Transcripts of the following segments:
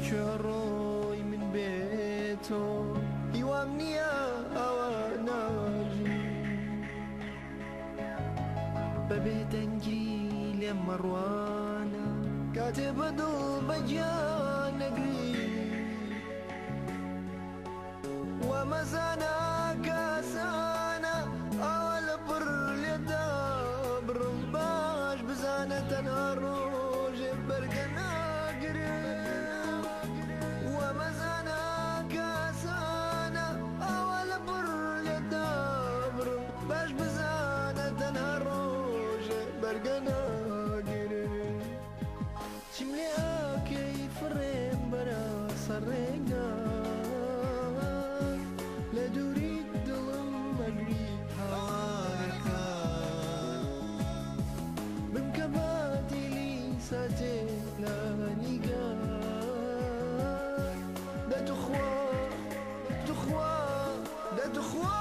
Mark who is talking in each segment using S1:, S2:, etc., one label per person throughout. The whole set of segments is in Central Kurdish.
S1: چۆڕۆی من بێتۆ هیوام نییە ئەوە ناژی بەبێ دەنگی لێم مەڕوانە کاتێ بەدڵ بەگیان نەگری وەمەزانە کەسانە ئەوە لە پڕ لێدا بڕم باش بزانە تەنها ڕۆژێ بەرگە ناگرێت وەمەزانە کەسانە ئەوە لە پڕ لێدا بڕم باش بزانە تەنها ڕۆژێ بەرگە ناگرێت چیم لێ ئاکەی فڕێم بەرە سەرڕێگە لە دووری دڵم مەگری هاوارەکە بمکە بادیلی ساتێ لە نیگار دەتوخوا توخوا دەتوخوا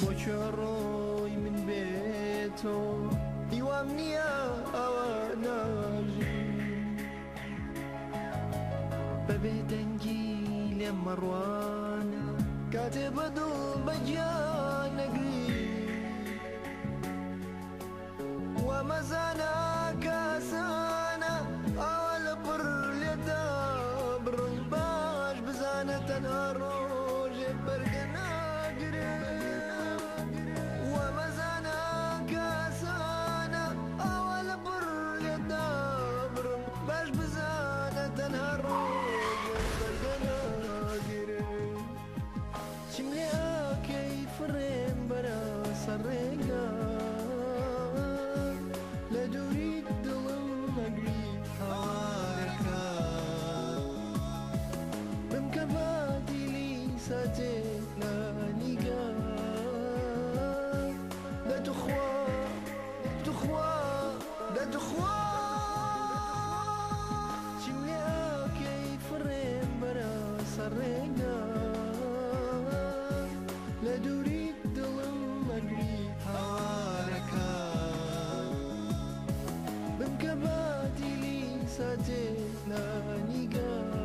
S1: بۆ چۆڕۆی من بێتۆ هیوام نییە ئەوە ناژی بەبێ دەنگی لێم مەڕوانە کاتێ بەدڵ بەگیان نەگری وەمەزانە کەسانە ئەوە لە پڕ لێدا بڕم باش بزانە تەنها ڕۆژێ بەرگە ناگرێت وەمەزانە کەسانە ئەوە لە پڕ لێدا بڕم باش بزانە تەنها ڕۆژێ بەرگە ناگرێت چیم لێ ئاکەی فڕێم بەرە سەرڕێگە لە دووری دڵم مەگری هاوارەکە بمکە بادیلی ساتێ لە نیگار دەتوخوا توخوا دەتوخوا چیم لێ ئاکەی فڕێم بەرە سەرڕێگە لە دووری دڵم مەگری هاوارەکە بمکە بادیلی ساتێ لە نیگار